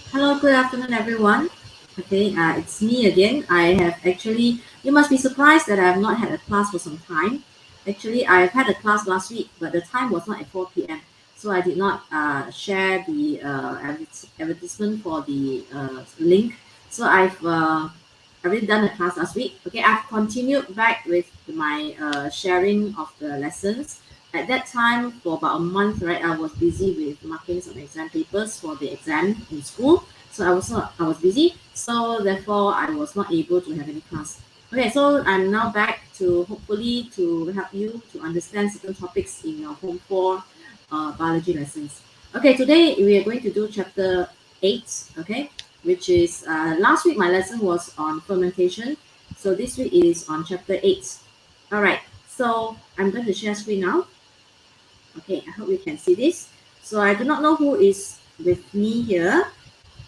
Hello, good afternoon, everyone. Okay, it's me again. You must be surprised that I have not had a class for some time. Actually, I've had a class last week, but the time was not at 4 p.m. So I did not share the advertisement for the link. So I've already done a class last week. Okay, I've continued back with my sharing of the lessons. At that time, for about a month, right, I was busy with marking some exam papers for the exam in school. So I was busy. So therefore, I was not able to have any class. Okay, so I'm now back to hopefully to help you to understand certain topics in your Home 4 biology lessons. Okay, today we are going to do chapter 8. Okay, which is last week my lesson was on fermentation. So this week is on chapter 8. All right, so I'm going to share screen now. Okay, I hope you can see this. So I do not know who is with me here.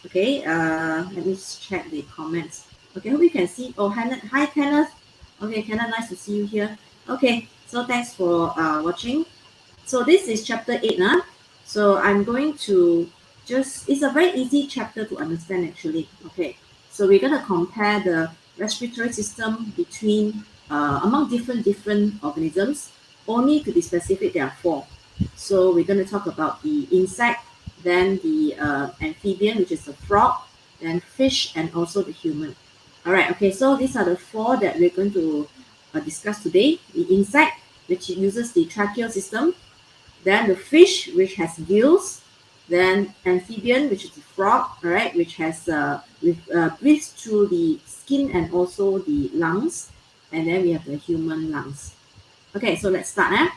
Okay, let me just check the comments. Okay, hope you can see. Oh, Hannah, hi Kenneth. Okay, Kenneth, nice to see you here. Okay, so thanks for watching. So this is chapter 8. So I'm going to it's a very easy chapter to understand actually. Okay, so we're going to compare the respiratory system between among different organisms. Only to be specific, there are 4. So we're going to talk about the insect, then the amphibian, which is the frog, then fish, and also the human. All right, okay, so these are the 4 that we're going to discuss today. The insect, which uses the tracheal system, then the fish, which has gills, then amphibian, which is the frog, all right, which has breathes through the skin and also the lungs, and then we have the human lungs. Okay, so let's start.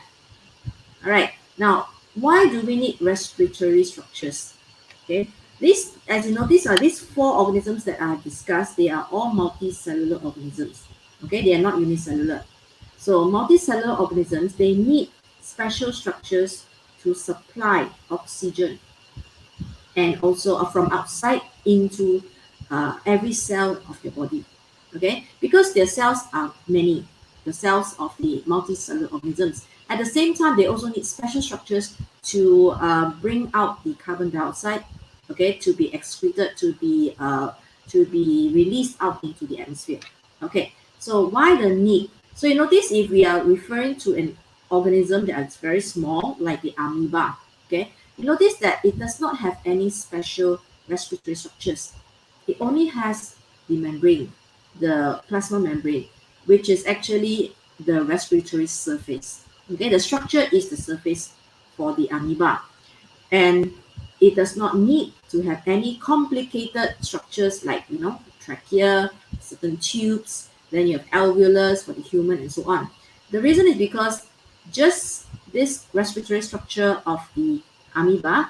All right, now why do we need respiratory structures? Okay, as you notice, these 4 organisms that I discussed, they are all multicellular organisms. Okay, they are not unicellular. So multicellular organisms, they need special structures to supply oxygen and also from outside into every cell of your body. Okay, because their cells are many, the cells of the multicellular organisms. At the same time, they also need special structures to bring out the carbon dioxide, okay, to be excreted, to be released out into the atmosphere. Okay, so why the need? So you notice if we are referring to an organism that is very small, like the amoeba, okay, you notice that it does not have any special respiratory structures. It only has the membrane, the plasma membrane, which is actually the respiratory surface. Okay, the structure is the surface for the amoeba, and it does not need to have any complicated structures like trachea, certain tubes. Then you have alveolus for the human, and so on. The reason is because just this respiratory structure of the amoeba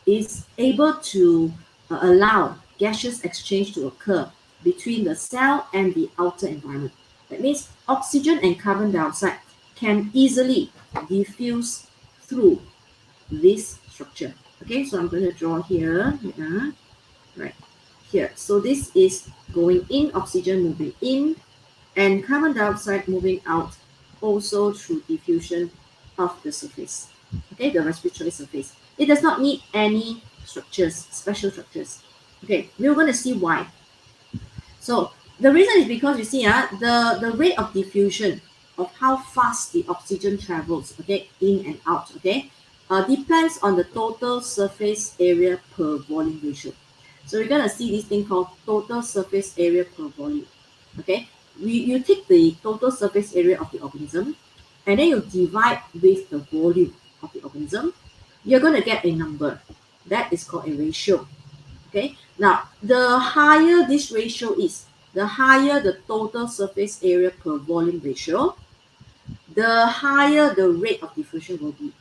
is able to allow gaseous exchange to occur between the cell and the outer environment. That means oxygen and carbon dioxide can easily diffuse through this structure. Okay, so I'm going to draw here. Right here. So this is going in, oxygen moving in, and carbon dioxide moving out, also through diffusion of the surface. Okay, the respiratory surface. It does not need any structures, special structures. Okay, we're going to see why. So the reason is because you see, the rate of diffusion of how fast the oxygen travels, okay, in and out, okay, depends on the total surface area per volume ratio. So we're going to see this thing called total surface area per volume. Okay, you take the total surface area of the organism, and then you divide with the volume of the organism. You're going to get a number. That is called a ratio. Okay, now the higher this ratio is, the higher the total surface area per volume ratio, the higher the rate of diffusion will be.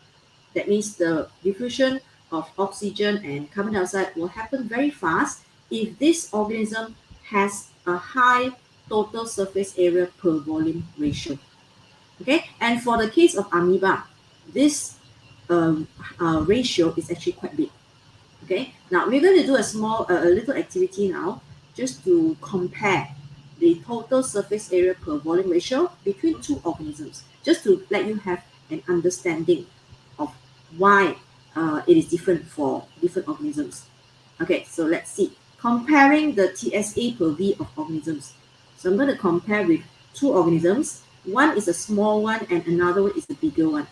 That means the diffusion of oxygen and carbon dioxide will happen very fast if this organism has a high total surface area per volume ratio. Okay, and for the case of amoeba, this ratio is actually quite big. Okay, now we're going to do a little activity now, just to compare the total surface area per volume ratio between two organisms, just to let you have an understanding of why it is different for different organisms. Okay, so let's see. Comparing the TSA per V of organisms. So I'm going to compare with two organisms. One is a small one and another one is the bigger one.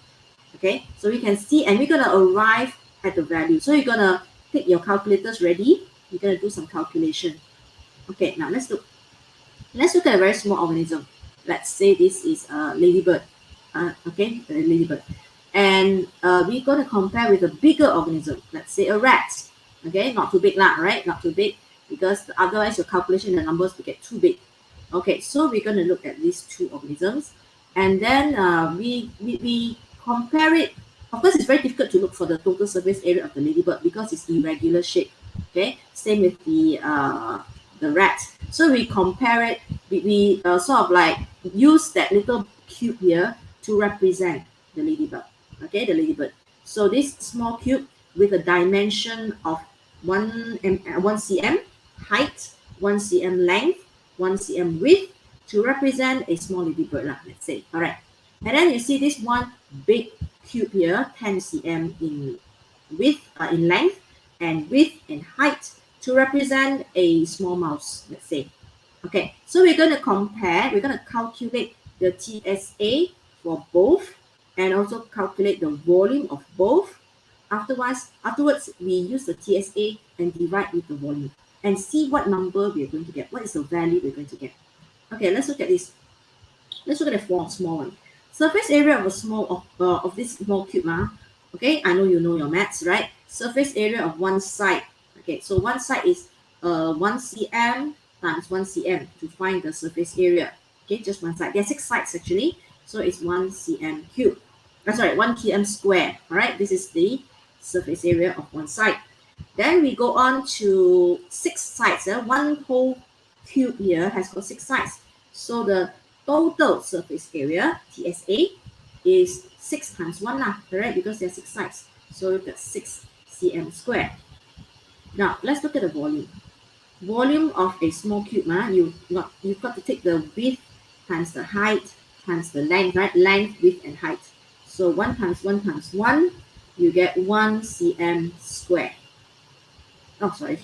Okay, so we can see, and we're going to arrive at the value. So you're going to take your calculators ready. You're going to do some calculation. Okay, now let's look. Let's look at a very small organism. Let's say this is a ladybird. Okay, a ladybird. And we're going to compare with a bigger organism. Let's say a rat. Okay, not too big lah, right? Not too big, because otherwise your calculation, the numbers will get too big. Okay, so we're going to look at these two organisms, and then we compare it. Of course, it's very difficult to look for the total surface area of the ladybird because it's irregular shape. Okay, same with the rat. So we compare it. We sort of like use that little cube here to represent the ladybird. Okay, the ladybird. So this small cube with a dimension of 1 cm height, 1 cm length, 1 cm width to represent a small ladybird, let's say. All right. And then you see this one big cube here, 10 cm in width, in length, and width and height to represent a small mouse, let's say. Okay, so we're going to compare, we're going to calculate the TSA for both and also calculate the volume of both. Afterwards, we use the TSA and divide with the volume and see what number we're going to get. What is the value we're going to get? Okay, let's look at this. Let's look at the small one. Surface area of a small of this small cube. Okay, I know you know your maths, right? Surface area of one side. Okay, so one side is 1 cm times 1 cm to find the surface area. Okay, just one side. There are 6 sides actually, so it's 1 cm cube. 1 km square. All right, this is the surface area of one side. Then we go on to 6 sides. One whole cube here has got 6 sides. So the total surface area, TSA, is 6 times 1, correct? Because there are 6 sides. So we've got 6 cm square. Now, let's look at the volume. Volume of a small cube, you've got to take the width times the height times the length, right? Length, width, and height. So 1 times 1 times 1, you get 1 cm square. Oh, sorry,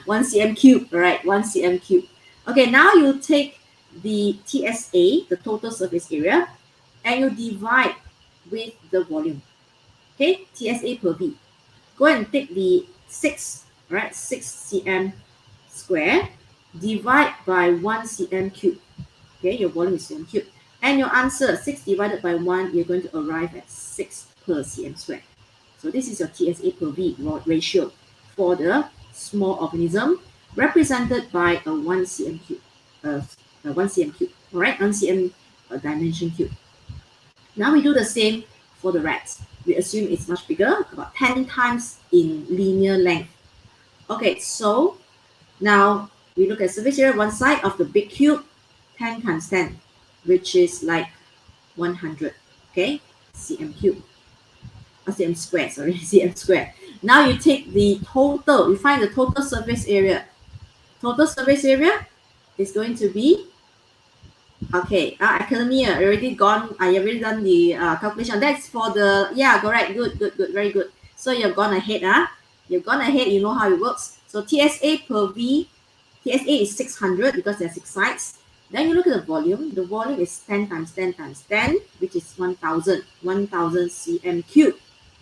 1 cm cube, right? 1 cm cube. Okay, now you take the TSA, the total surface area, and you divide with the volume. Okay, TSA per V. Go and take the 6, right? 6 cm square, divide by 1 cm cube. Okay, your volume is cm cube. And your answer, 6 divided by 1, you're going to arrive at 6 per cm square. So this is your TSA per V ratio for the small organism, represented by a 1 cm cube. 1 cm cube, all right? 1 cm dimension cube. Now we do the same for the rats. We assume it's much bigger, about 10 times in linear length. Okay, so now we look at surface area, one side of the big cube, 10 times 10, which is like 100, okay? Cm cube. Cm square, sorry, cm square. Now you take the total, you find the total surface area. Total surface area is going to be, okay, academia, already gone, I already done the calculation. That's for the, yeah, correct, good, very good. So you've gone ahead, you've gone ahead, you know how it works. So TSA per V, TSA is 600 because there are 6 sides. Then you look at the volume is 10 times 10 times 10, which is 1000 cm cube.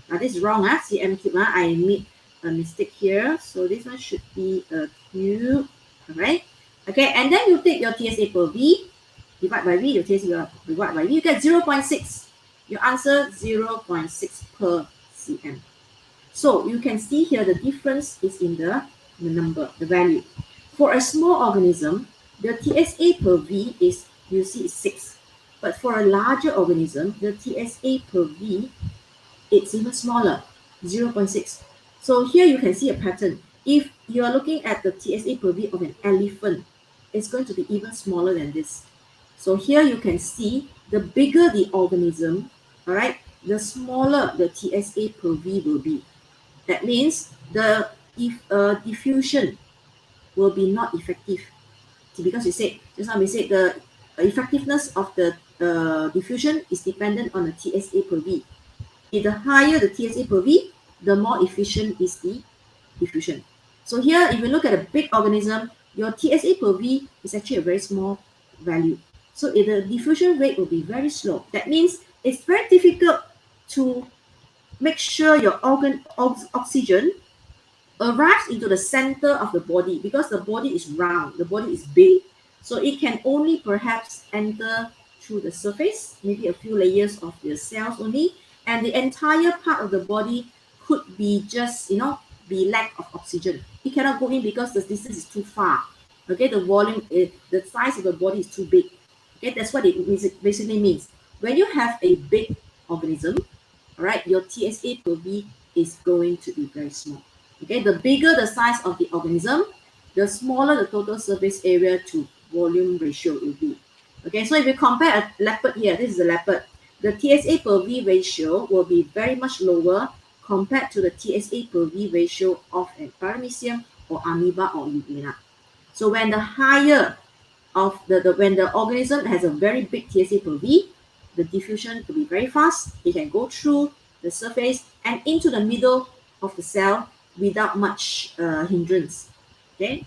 Now this is wrong, cm cube, I made a mistake here. So this one should be a cube, all right? Okay, and then you take your TSA per V, divide by V, your TSA divide by V, you get 0.6. Your answer, 0.6 per cm. So you can see here the difference is in the number, the value. For a small organism, the TSA per V is, you see, is 6. But for a larger organism, the TSA per V, it's even smaller, 0.6. So here you can see a pattern. If you are looking at the TSA per V of an elephant, it's going to be even smaller than this. So here you can see the bigger the organism, all right, the smaller the TSA per V will be. That means the diffusion will be not effective. Because we said, just now we said the effectiveness of the diffusion is dependent on the TSA per V. If the higher the TSA per V, the more efficient is the diffusion. So here, if you look at a big organism, your TSA per V is actually a very small value. So if the diffusion rate will be very slow. That means it's very difficult to make sure your oxygen arrives into the center of the body, because the body is round, the body is big. So it can only perhaps enter through the surface, maybe a few layers of the cells only, and the entire part of the body could be just, be lack of oxygen. It cannot go in because the distance is too far. Okay, the volume, the size of the body is too big. Okay, that's what it basically means. When you have a big organism, all right, your TSA per V is going to be very small. Okay, the bigger the size of the organism, the smaller the total surface area to volume ratio will be. Okay, so if you compare a leopard here, this is a leopard, the TSA per V ratio will be very much lower compared to the TSA per V ratio of a paramecium or amoeba or iguana. So when the higher of when the organism has a very big TSA per V, the diffusion will be very fast. It can go through the surface and into the middle of the cell without much hindrance. Okay.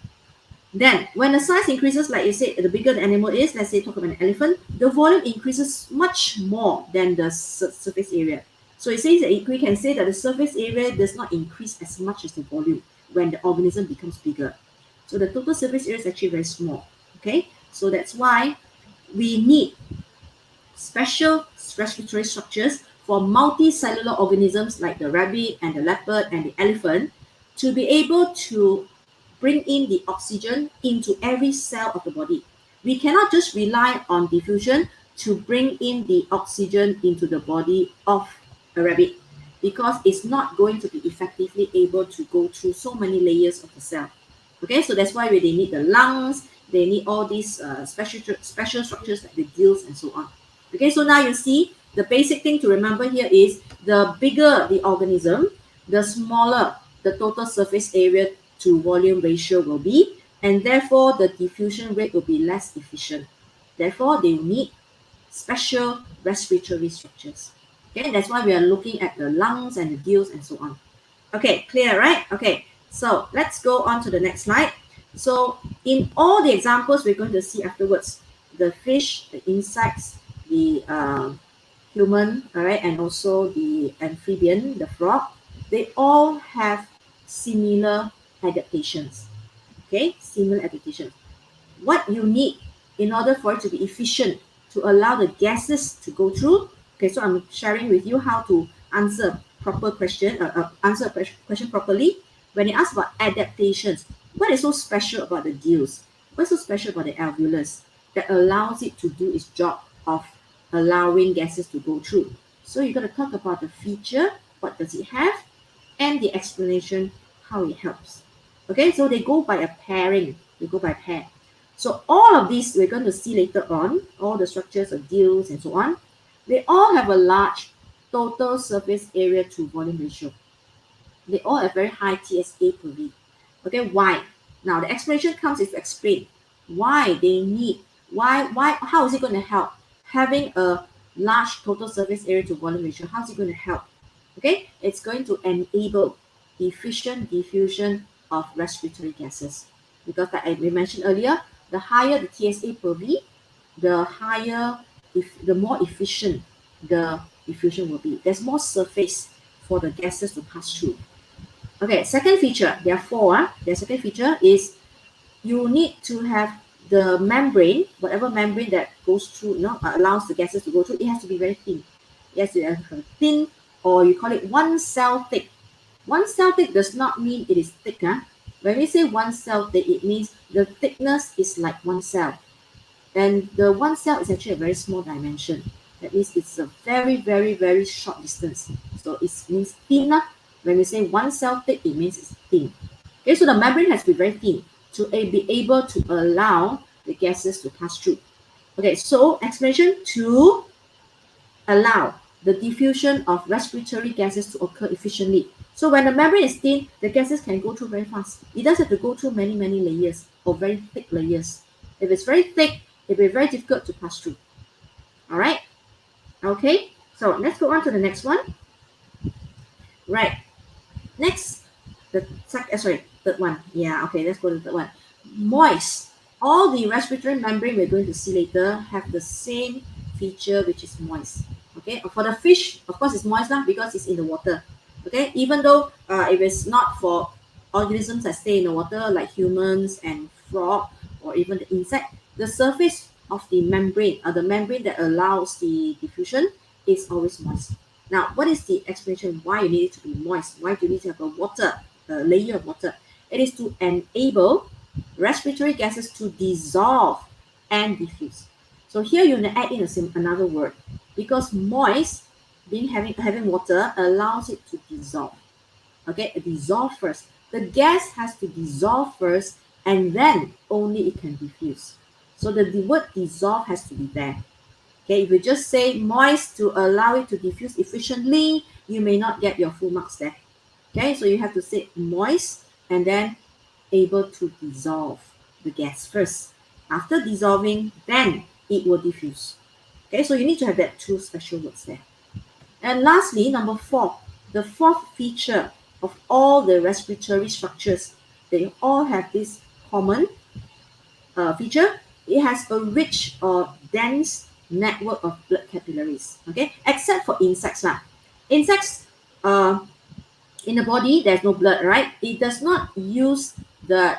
Then, when the size increases, like you said, the bigger the animal is, let's say talk about an elephant, the volume increases much more than the surface area. So it says that we can say that the surface area does not increase as much as the volume when the organism becomes bigger. So the total surface area is actually very small. Okay, so that's why we need special respiratory structures for multicellular organisms like the rabbit and the leopard and the elephant to be able to bring in the oxygen into every cell of the body. We cannot just rely on diffusion to bring in the oxygen into the body of a rabbit, because it's not going to be effectively able to go through so many layers of the cell. Okay, so that's why they need the lungs, they need all these special structures like the gills and so on. Okay, so now you see the basic thing to remember here is the bigger the organism, the smaller the total surface area to volume ratio will be, and therefore the diffusion rate will be less efficient. Therefore, they need special respiratory structures. Okay, that's why we are looking at the lungs and the gills and so on. Okay, clear, right? Okay, so let's go on to the next slide. So in all the examples we're going to see afterwards, the fish, the insects, the human, all right, and also the amphibian, the frog, they all have similar adaptations. Okay, similar adaptations. What you need in order for it to be efficient to allow the gases to go through. Okay, so I'm sharing with you how to answer proper question, answer a question properly. When you ask about adaptations, what is so special about the gills? What's so special about the alveolus that allows it to do its job of allowing gases to go through? So you're going to talk about the feature, what does it have, and the explanation, how it helps. Okay, so they go by a pairing. They go by pair. So all of these we're going to see later on, all the structures of gills and so on. They all have a large total surface area to volume ratio. They all have very high TSA per V. Okay, why? Now the explanation comes is to explain why they need, how is it going to help? Having a large total surface area to volume ratio, how is it going to help? Okay, it's going to enable efficient diffusion of respiratory gases. Because like we mentioned earlier, the higher the TSA per V, the higher, the more efficient the diffusion will be. There's more surface for the gases to pass through. Okay, second feature, there are four. The second feature is you need to have the membrane, whatever membrane that goes through, allows the gases to go through, it has to be very thin. It has to be thin, or you call it one cell thick. One cell thick does not mean it is thick. When we say one cell thick, it means the thickness is like one cell. And the one cell is actually a very small dimension. That means it's a very, very, very short distance. So it means thin. When we say one cell thick, it means it's thin. Okay, so the membrane has to be very thin to be able to allow the gases to pass through. Okay, so explanation to allow the diffusion of respiratory gases to occur efficiently. So when the membrane is thin, the gases can go through very fast. It doesn't have to go through many layers or very thick layers. If it's very thick, it will be very difficult to pass through. All right. Okay. So let's go on to the next one. Right. Next, third one. Yeah. Okay. Let's go to the third one. Moist. All the respiratory membrane we're going to see later have the same feature, which is moist. Okay. For the fish, of course, it's moist because it's in the water. Okay. Even though if it's not for organisms that stay in the water like humans and frog or even the insect, the surface of the membrane, the membrane that allows the diffusion, is always moist. Now, what is the explanation why you need it to be moist? Why do you need to have a layer of water? It is to enable respiratory gases to dissolve and diffuse. So here you add in another word, because moist, having water, allows it to dissolve. Okay, dissolve first. The gas has to dissolve first, and then only it can diffuse. So the word dissolve has to be there. Okay, if you just say moist to allow it to diffuse efficiently, you may not get your full marks there. Okay, so you have to say moist and then able to dissolve the gas first. After dissolving, then it will diffuse. Okay, so you need to have that two special words there. And lastly, number 4, the fourth feature of all the respiratory structures, they all have this common feature. It has a rich or dense network of blood capillaries. Okay, except for insects lah. Insects, in the body there's no blood, right? It does not use the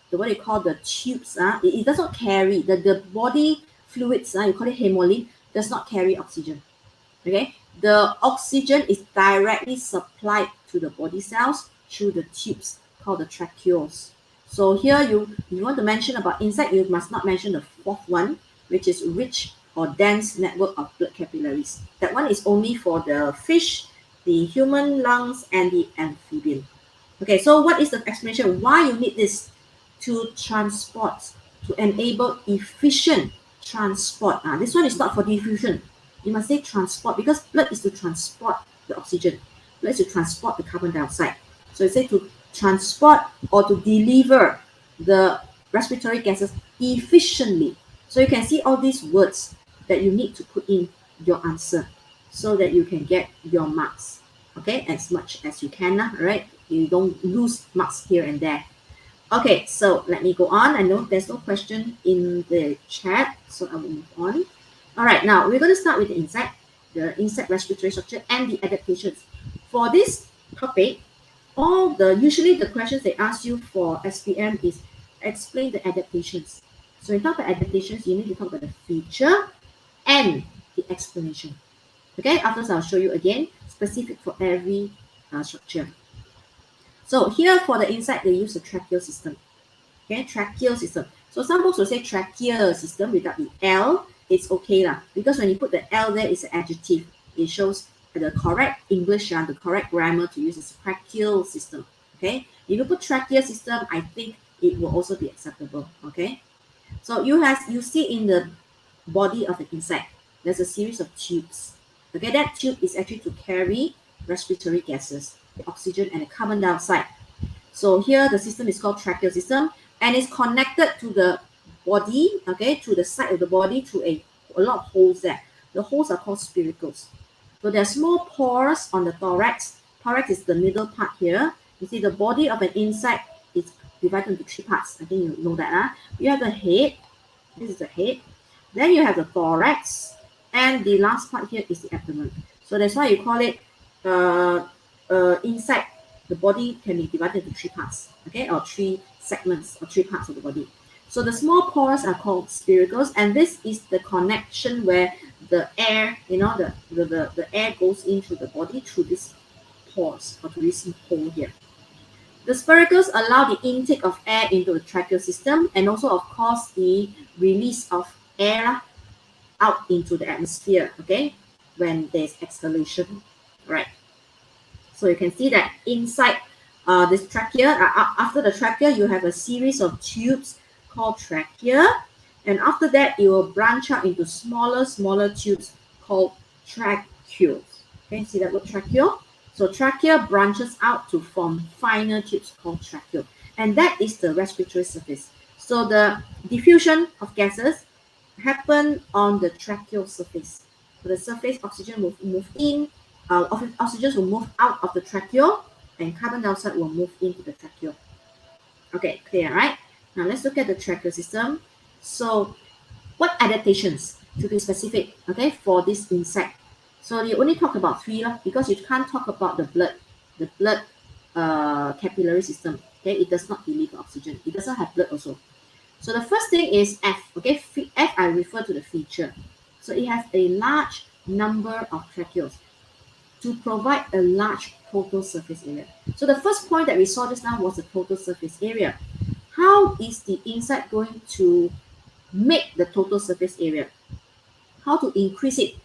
what you call the tubes. It does not carry the body fluids. You call it hemolymph, does not carry oxygen. Okay, the oxygen is directly supplied to the body cells through the tubes called the tracheoles. So here you want to mention about insect, you must not mention the fourth one, which is rich or dense network of blood capillaries. That one is only for the fish, the human lungs, and the amphibian. Okay, so what is the explanation why you need this? To transport, to enable efficient transport. This one is not for diffusion. You must say transport, because blood is to transport the oxygen. Blood is to transport the carbon dioxide. So you say to transport or to deliver the respiratory gases efficiently. So you can see all these words that you need to put in your answer so that you can get your marks. Okay, as much as you can, right? You don't lose marks here and there. Okay, so let me go on. I know there's no question in the chat, so I will move on. All right, now we're going to start with the insect respiratory structure and the adaptations. For this topic, usually the questions they ask you for SPM is explain the adaptations. So when you talk about adaptations, you need to talk about the feature and the explanation. Okay, afterwards I'll show you again, specific for every structure. So here for the insect, they use the tracheal system. Okay, tracheal system. So some books will say tracheal system without the L. It's okay lah, because when you put the L there, it's an adjective. It shows the correct English and the correct grammar to use is tracheal system. Okay, if you put tracheal system, I think it will also be acceptable. Okay, so you see in the body of the insect, there's a series of tubes. Okay, that tube is actually to carry respiratory gases, the oxygen and the carbon dioxide. So here the system is called tracheal system, and it's connected to the body, okay, to the side of the body through a lot of holes there. The holes are called spiracles. So there are small pores on the thorax. Thorax is the middle part here. You see the body of an insect is divided into 3 parts. I think you know that. You have the head. This is the head. Then you have the thorax. And the last part here is the abdomen. So that's why you call it insect. The body can be divided into 3 parts, okay, or 3 segments or 3 parts of the body. So the small pores are called spiracles, and this is the connection where the air, the air goes into the body through these pores or through this hole here. The spiracles allow the intake of air into the tracheal system, and also, of course, the release of air out into the atmosphere, okay, when there's exhalation, right? So you can see that inside this trachea, after the trachea, you have a series of tubes called trachea. And after that, it will branch out into smaller tubes called tracheoles. Okay, see that word tracheole? So trachea branches out to form finer tubes called tracheole. And that is the respiratory surface. So the diffusion of gases happen on the tracheal surface. So the surface oxygen will move in, oxygen will move out of the tracheole, and carbon dioxide will move into the tracheole. Okay, clear, right? Now let's look at the tracheal system. So what adaptations, to be specific, okay, for this insect? So you only talk about three because you can't talk about the blood capillary system. Okay, it does not deliver oxygen. It doesn't have blood also. So the first thing is F. Okay, F I refer to the feature. So it has a large number of tracheoles to provide a large total surface area. So the first point that we saw just now was the total surface area. How is the insect going to make the total surface area? How to increase it?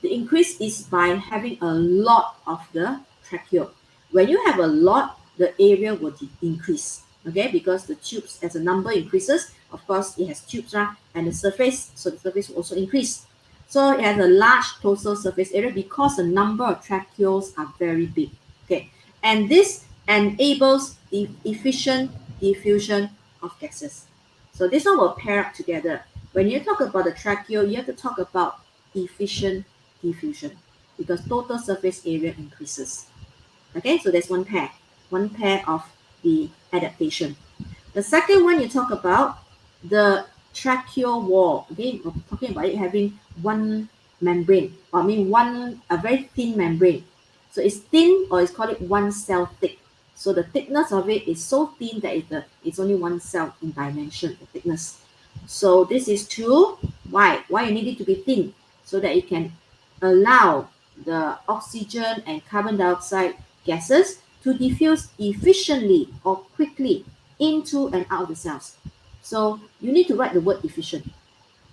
The increase is by having a lot of the tracheole. When you have a lot, the area will increase. Okay, because the tubes, as the number increases, of course, it has tubes, and the surface, so the surface will also increase. So it has a large total surface area because the number of tracheoles are very big. Okay, and this enables the efficient diffusion of gases. So this one will pair up together. When you talk about the tracheole, you have to talk about efficient diffusion because total surface area increases. Okay, so there's one pair of the adaptation. The second one, you talk about the tracheal wall. Okay, we're talking about it having one membrane, or I mean a very thin membrane. So it's thin, or it's called it one cell thick. So the thickness of it is so thin that it's only one cell in dimension, the thickness. So this is true. Why you need it to be thin? So that it can allow the oxygen and carbon dioxide gases to diffuse efficiently or quickly into and out of the cells. So you need to write the word efficient,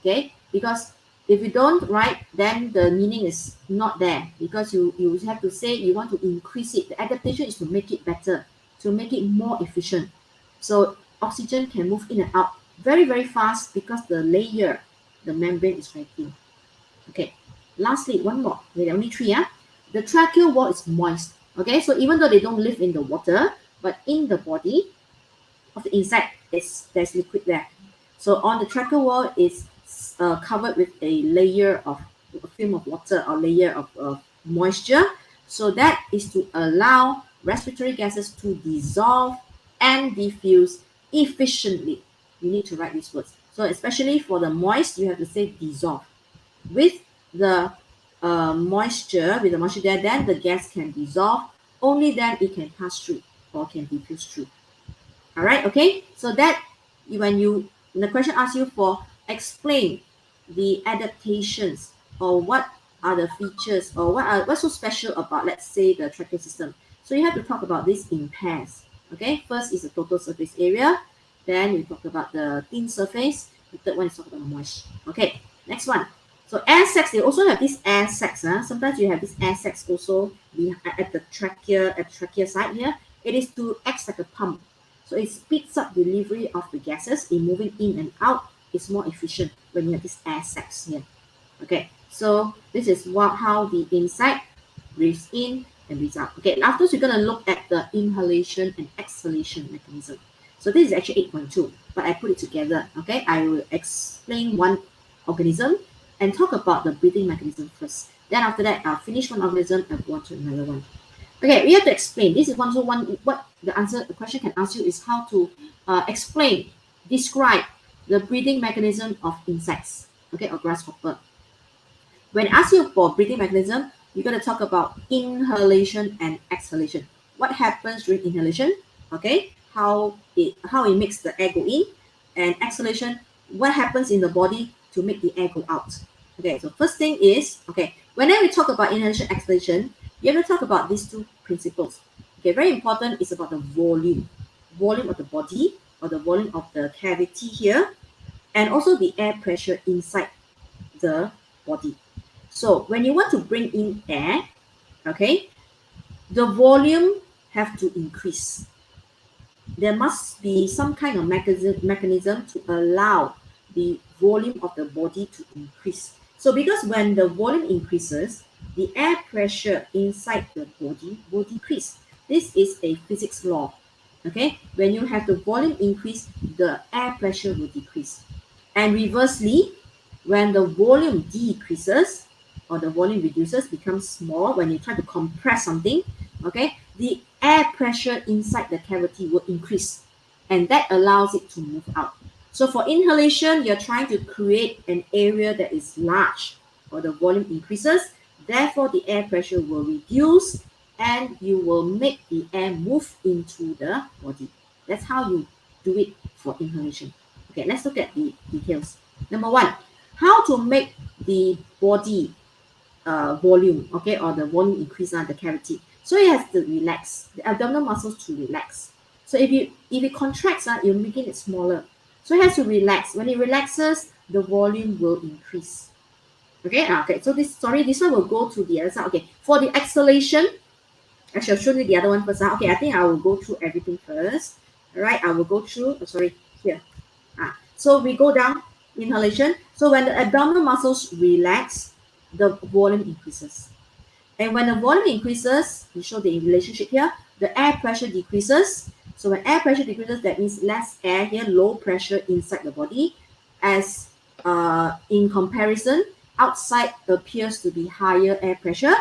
okay? Because if you don't write, then the meaning is not there, because you have to say you want to increase it. The adaptation is to make it better, to make it more efficient. So oxygen can move in and out very, very fast because the membrane is very thin. Okay, lastly, one more. There are only three. The tracheal wall is moist. Okay, so even though they don't live in the water, but in the body of the insect, there's liquid there. So on the tracheal wall is covered with a layer of a film of water or layer of moisture. So that is to allow respiratory gases to dissolve and diffuse efficiently. You need to write these words. So especially for the moist, you have to say dissolve. With the moisture there, then the gas can dissolve. Only then it can pass through or can diffuse through. All right, okay. So that when the question asks you for explain the adaptations, or what are the features, or what's so special about, let's say, the tracheal system. So you have to talk about this in pairs. Okay, first is the total surface area. Then you talk about the thin surface. The third one is talk about moist. Okay, next one. So air sacs, they also have this air sacs. Sometimes you have this air sacs also at the trachea side here. It is to act like a pump. So it speeds up delivery of the gases in moving in and out. It's more efficient when you have this air sacs here. Okay, so this is how the insect breathes in and breathes out. Okay, afterwards we're going to look at the inhalation and exhalation mechanism. So this is actually 8.2, but I put it together. Okay, I will explain one organism and talk about the breathing mechanism first. Then after that, I'll finish one organism and go on to another one. Okay, we have to explain. This is what the question can ask you is how to describe the breathing mechanism of insects, okay, or grasshopper. When I ask you for breathing mechanism, you're going to talk about inhalation and exhalation. What happens during inhalation? Okay, how it makes the air go in, and exhalation, what happens in the body to make the air go out. Okay, so first thing is, okay, whenever we talk about inhalation, exhalation, you have to talk about these two principles. Okay, very important is about the volume of the body, or the volume of the cavity here, and also the air pressure inside the body. So when you want to bring in air, okay, the volume have to increase. there must be some kind of mechanism to allow the volume of the body to increase. So because when the volume increases, the air pressure inside the body will decrease. This is a physics law. Okay, when you have the volume increase, the air pressure will decrease. And reversely, when the volume decreases or the volume reduces, becomes small, when you try to compress something, okay, the air pressure inside the cavity will increase, and that allows it to move out. So for inhalation, you're trying to create an area that is large, or the volume increases, therefore the air pressure will reduce, and you will make the air move into the body. That's how you do it for inhalation. Okay, let's look at the details. Number one, how to make the body volume, okay, or the volume increase on the cavity. So it has to relax, the abdominal muscles to relax. So if it contracts, you're making it smaller. So it has to relax. When it relaxes, the volume will increase. Okay, so this one will go to the other side. Okay, for the exhalation, I shall show you the other one first. Okay, I think I will go through everything first. All right, I will go through, here. So we go down, inhalation. So when the abdominal muscles relax, the volume increases. And when the volume increases, we show the relationship here, the air pressure decreases. So when air pressure decreases, that means less air here, low pressure inside the body. As in comparison, outside appears to be higher air pressure.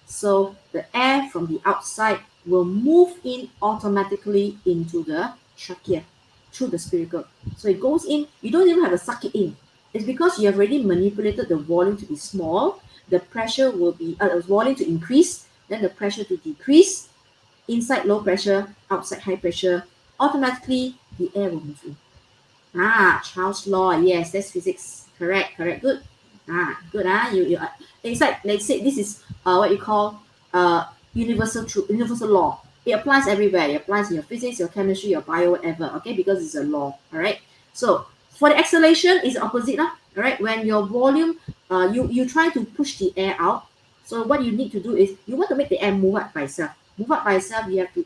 So the air from the outside will move in automatically into the trachea through the spiracle. So it goes in, you don't even have to suck it in. It's because you have already manipulated the volume to be small, the pressure will be, volume to increase, then the pressure to decrease, inside low pressure, outside high pressure, automatically the air will move in. Charles' law, yes, that's physics. Correct, good. Good. It's like, let's say this is what you call universal law. It applies everywhere. It applies in your physics, your chemistry, your bio, whatever. Okay, because it's a law. All right. So for the exhalation, it's the opposite. All right. When your volume, you try to push the air out. So what you need to do is you want to make the air move up by itself. Move up by itself, you have to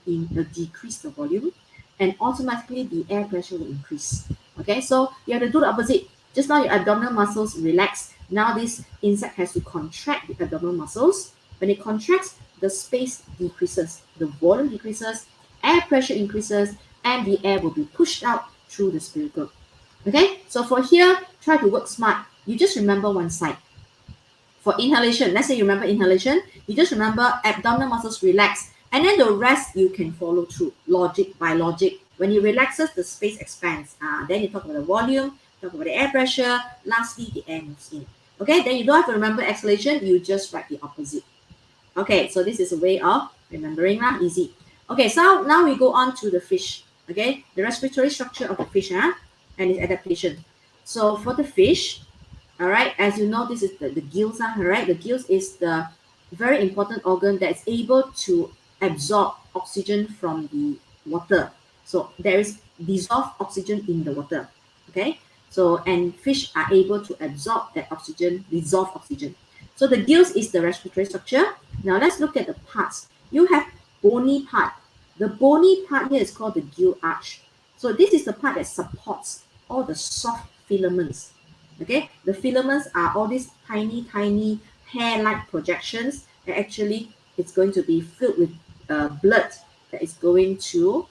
decrease the volume, and automatically the air pressure will increase. Okay, so you have to do the opposite. Just now your abdominal muscles relax. Now this insect has to contract the abdominal muscles. When it contracts, the space decreases, the volume decreases, air pressure increases, and the air will be pushed out through the spiracle. Okay, so for here, try to work smart. You just remember one side. For inhalation, let's say you remember inhalation, you just remember abdominal muscles relax, and then the rest you can follow through by logic. When it relaxes, the space expands. Then you talk about the volume, talk about the air pressure, lastly the air moves in. Okay, then you don't have to remember exhalation, you just write the opposite. Okay, so this is a way of remembering, easy. Okay, so now we go on to the fish. Okay, the respiratory structure of the fish, and its adaptation. So for the fish, all right, as you know, this is the gills, all right? The gills is the very important organ that is able to absorb oxygen from the water. So there is dissolved oxygen in the water, okay? So, and fish are able to absorb that oxygen, dissolved oxygen. So the gills is the respiratory structure. Now let's look at the parts. You have bony part. The bony part here is called the gill arch. So this is the part that supports all the soft filaments. Okay, the filaments are all these tiny hair-like projections that actually it's going to be filled with blood that is going to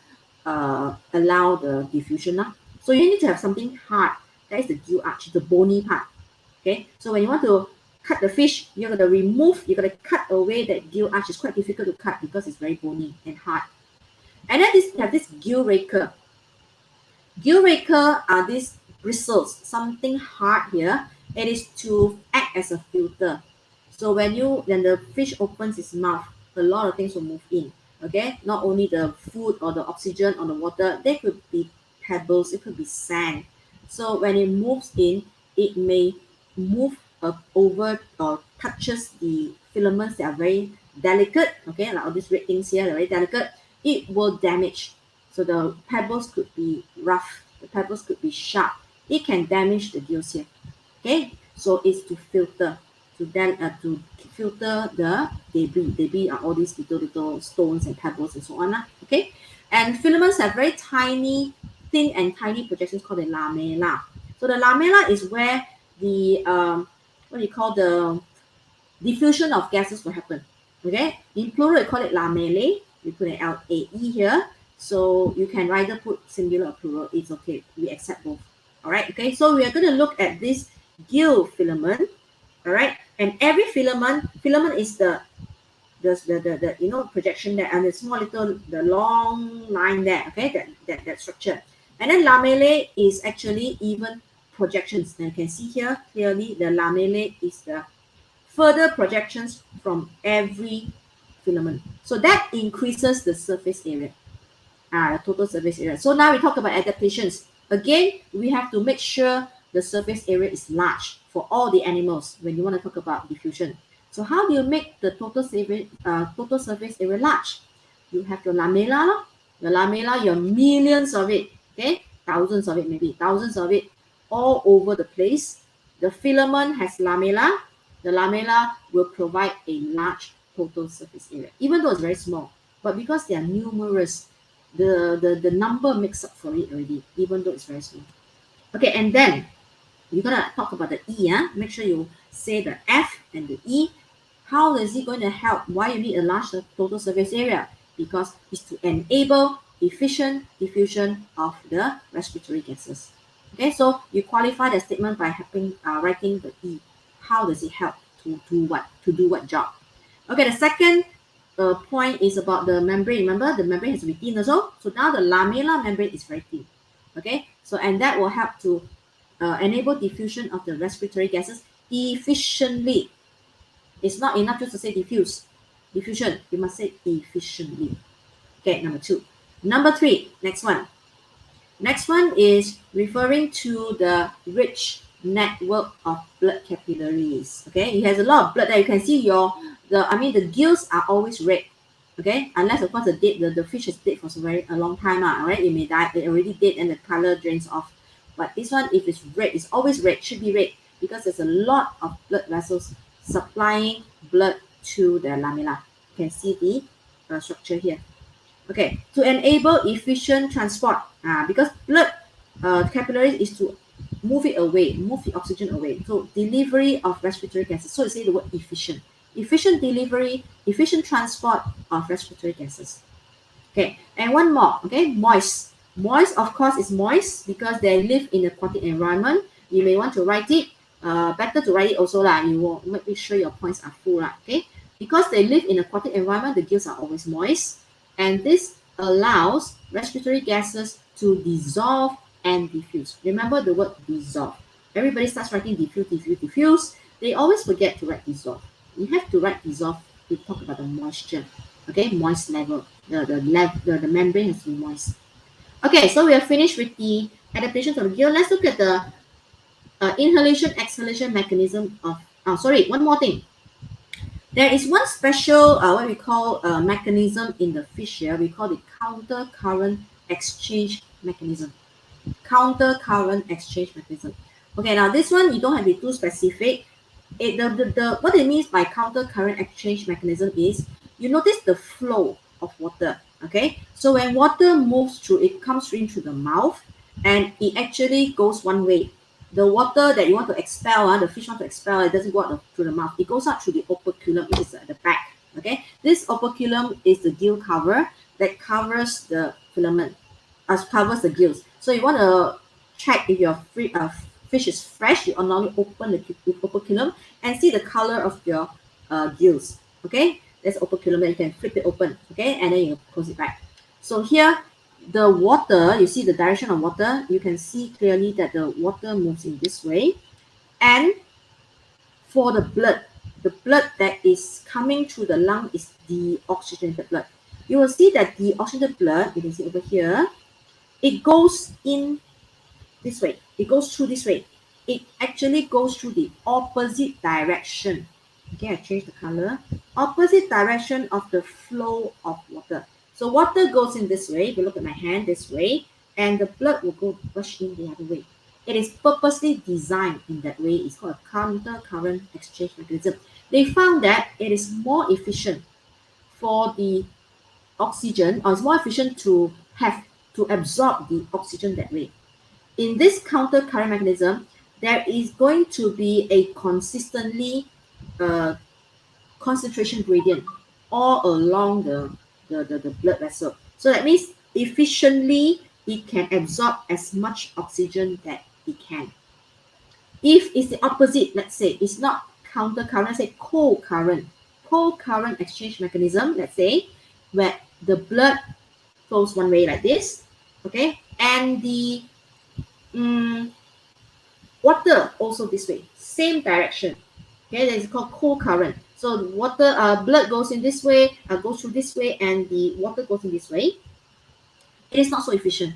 allow the diffusion. So you need to have something hard. That is the gill arch, the bony part. Okay, so when you want to cut the fish, you're going to cut away that gill arch. It's quite difficult to cut because it's very bony and hard. And then you have this gill raker. Gill raker are these bristles, something hard here. It is to act as a filter. So when the fish opens its mouth, a lot of things will move in. Okay, not only the food or the oxygen or the water, there could be pebbles, it could be sand. So when it moves in, it may move over or touches the filaments that are very delicate. Okay, like all these red things here, they're very delicate. It will damage. So the pebbles could be rough, the pebbles could be sharp. It can damage the gills here. Okay, so it's to filter, to filter the debris. Debris are all these little stones and pebbles and so on. Okay, and filaments have very tiny, thin and tiny projections called the lamella. So the lamella is where the what do you call the diffusion of gases will happen. Okay, in plural we call it lamellae. We put an LAE here, so you can either put singular or plural. It's okay. We accept both. All right. Okay. So we are going to look at this gill filament. All right. And every filament is the projection there, and the small little the long line there. Okay. That structure. And then lamellae is actually even projections. And you can see here clearly the lamellae is the further projections from every filament. So that increases the surface area, the total surface area. So now we talk about adaptations. Again, we have to make sure the surface area is large for all the animals when you want to talk about diffusion. So how do you make the total surface area large? You have your lamella, your millions of it, okay, thousands of it, maybe thousands of it, all over the place. The filament has lamella. The lamella will provide a large total surface area, even though it's very small. But because they are numerous, the number makes up for it already, even though it's very small. Okay, and then you're gonna talk about the E. Make sure you say the F and the E. How is it going to help? Why you need a large total surface area? Because it's to enable efficient diffusion of the respiratory gases. Okay, so you qualify the statement by writing the E. How does it help to do what? To do what job? Okay, the second point is about the membrane. Remember, the membrane has to be thin also. So now the lamellar membrane is very thin. Okay, so and that will help to enable diffusion of the respiratory gases efficiently. It's not enough just to say diffusion. You must say efficiently. Okay, number 2. Number 3, next one. Next one is referring to the rich network of blood capillaries. Okay, it has a lot of blood there. You can see the gills are always red. Okay, unless of course the fish is dead for a long time. Right, it may die, it already dead and the color drains off. But this one, if it's red, it's always red, should be red, because there's a lot of blood vessels supplying blood to the lamella. You can see the structure here. Okay, to enable efficient transport, because blood capillaries is to move it away, move the oxygen away. So delivery of respiratory gases. So you say the word efficient. Efficient delivery, efficient transport of respiratory gases. Okay, and one more. Okay, moist. Moist, of course, is moist because they live in aquatic environment. You may want to write it. Better to write it also lah. You will make sure your points are full lah. Okay, because they live in aquatic environment, the gills are always moist, and this allows respiratory gases to dissolve and diffuse. Remember the word dissolve. Everybody starts writing diffuse. They always forget to write dissolve. You have to write dissolve to talk about the moisture. Okay, moist level. The membrane has to be moist. Okay, so we are finished with the adaptations of the gill. Let's look at the inhalation exhalation mechanism of. Sorry, one more thing. There is one special what we call mechanism in the fish here. We call it counter current exchange mechanism. Counter current exchange mechanism. Okay, now this one you don't have to be too specific. What it means by counter current exchange mechanism is you notice the flow of water. Okay, so when water moves through, it comes into the mouth and it actually goes one way. The water that you want to expel, the fish want to expel, it doesn't go out through the mouth. It goes out through the operculum, which is at the back. Okay, this operculum is the gill cover that covers the filament, covers the gills. So you want to check if your fish is fresh, you normally open the operculum and see the color of your gills. Okay, that's operculum, and you can flip it open. Okay, and then you close it back. So here, the water, you see the direction of water, you can see clearly that the water moves in this way. And for the blood that is coming through the lung is deoxygenated blood. You will see that the oxygenated blood, you can see over here, it goes in this way. It goes through this way. It actually goes through the opposite direction. Okay, I changed the color. Opposite direction of the flow of water. So water goes in this way. If you look at my hand this way, and the blood will go rush in the other way. It is purposely designed in that way. It's called a counter current exchange mechanism. They found that it is more efficient for the oxygen, or it's more efficient to have to absorb the oxygen that way. In this counter current mechanism, there is going to be a consistently concentration gradient all along the blood vessel. So that means efficiently it can absorb as much oxygen that it can. If it's the opposite, let's say it's not counter current, let's say co-current exchange mechanism, let's say, where the blood flows one way like this, okay, and the water also this way, same direction. Okay, that is called co-current. So water, blood goes in this way, goes through this way, and the water goes in this way. It is not so efficient.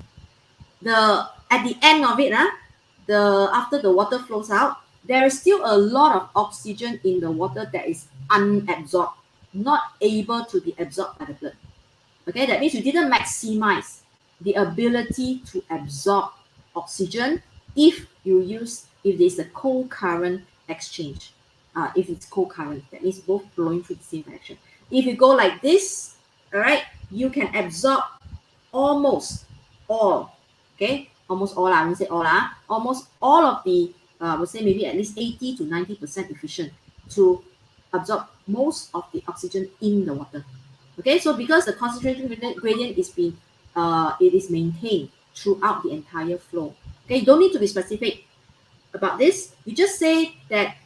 At the end of it, after the water flows out, there is still a lot of oxygen in the water that is unabsorbed, not able to be absorbed by the blood. Okay, that means you didn't maximize the ability to absorb oxygen if there's a co-current exchange. If it's co-current, that means both flowing through the same direction. If you go like this, all right, you can absorb almost all, okay, almost all, I won't say all, almost all of the, I would say maybe at least 80 to 90% efficient to absorb most of the oxygen in the water. Okay, so because the concentration gradient is being, it is maintained throughout the entire flow. Okay, you don't need to be specific about this. You just say that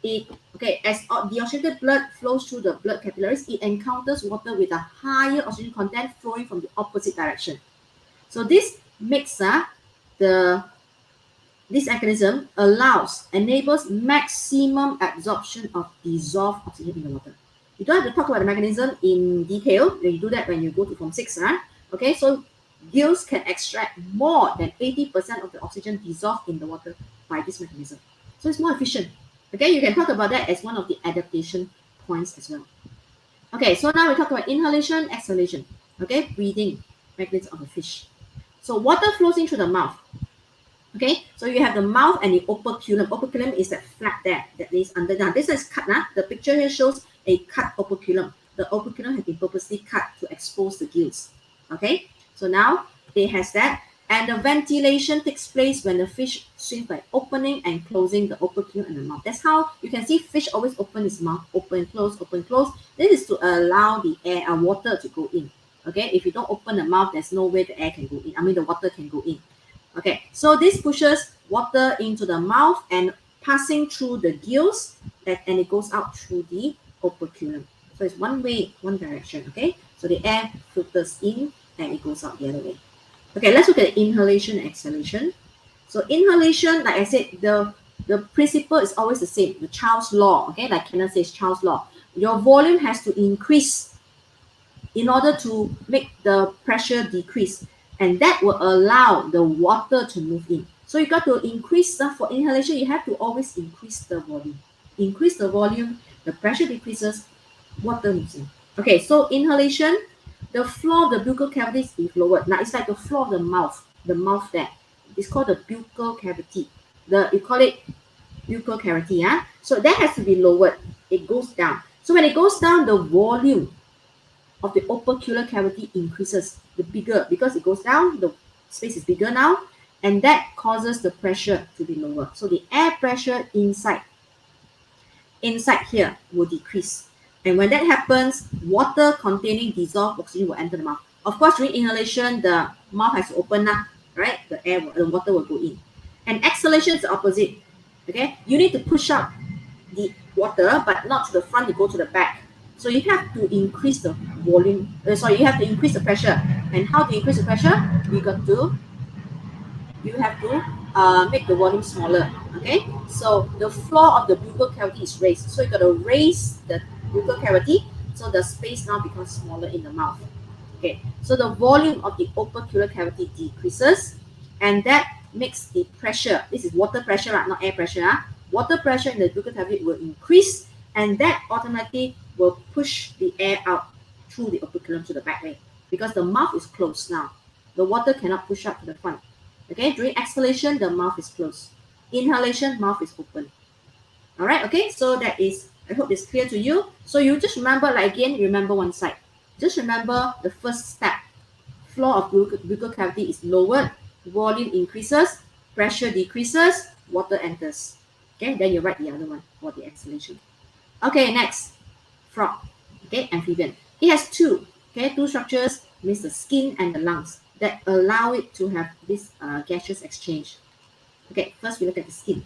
as the oxygenated blood flows through the blood capillaries, it encounters water with a higher oxygen content flowing from the opposite direction. So this makes this mechanism enables maximum absorption of dissolved oxygen in the water. You don't have to talk about the mechanism in detail. You do that when you go to Form 6. Okay, so gills can extract more than 80% of the oxygen dissolved in the water by this mechanism. So it's more efficient. Okay, you can talk about that as one of the adaptation points as well. Okay, so now we talk about inhalation, exhalation. Okay, breathing mechanism of a fish. So water flows in through the mouth. Okay, so you have the mouth and the operculum. Operculum is that flap there that is under. Now this is cut. The picture here shows a cut operculum. The operculum has been purposely cut to expose the gills. Okay, so now it has that. And the ventilation takes place when the fish swims by opening and closing the operculum and the mouth. That's how you can see fish always open its mouth, open, close, open, close. This is to allow the air and water to go in. Okay, if you don't open the mouth, there's no way the air can go in. I mean, the water can go in. Okay, so this pushes water into the mouth and passing through the gills, and it goes out through the operculum. So it's one way, one direction. Okay, so the air filters in and it goes out the other way. Okay, let's look at inhalation and exhalation. So inhalation, like I said, the principle is always the same. The Charles' law. Okay, like Kenneth says, Charles' law. Your volume has to increase in order to make the pressure decrease, and that will allow the water to move in. So you got to increase for inhalation. You have to always increase the volume. Increase the volume, the pressure decreases, water moves in. Okay, so inhalation, the floor of the buccal cavity is lowered. Now it's like the floor of the mouth there. It's called the buccal cavity. You call it buccal cavity. Yeah. So that has to be lowered. It goes down. So when it goes down, the volume of the opercular cavity increases. The bigger, because it goes down, the space is bigger now, and that causes the pressure to be lower. So the air pressure inside here will decrease. And when that happens, water containing dissolved oxygen will enter the mouth. Of course, during inhalation, the mouth has to open up, right? The water will go in. And exhalation is the opposite. Okay, you need to push out the water, but not to the front, you go to the back. So you have to increase the volume. You have to increase the pressure. And how to increase the pressure? You have to make the volume smaller. Okay, so the floor of the buccal cavity is raised. So you got to raise the buccal cavity, so the space now becomes smaller in the mouth. Okay, so the volume of the opercular cavity decreases, and that makes the pressure. This is water pressure, not air pressure. Water pressure in the buccal cavity will increase, and that automatically will push the air out through the operculum to the back way, because the mouth is closed now. The water cannot push up to the front. Okay, during exhalation, the mouth is closed. Inhalation, mouth is open. All right, okay, so that is, I hope it's clear to you. So you just remember, remember one side. Just remember the first step. Floor of buccal cavity is lowered, volume increases, pressure decreases, water enters. Okay, then you write the other one for the exhalation. Okay, next, frog. Okay, amphibian. It has two. Okay, two structures, means the skin and the lungs, that allow it to have this gaseous exchange. Okay, first we look at the skin.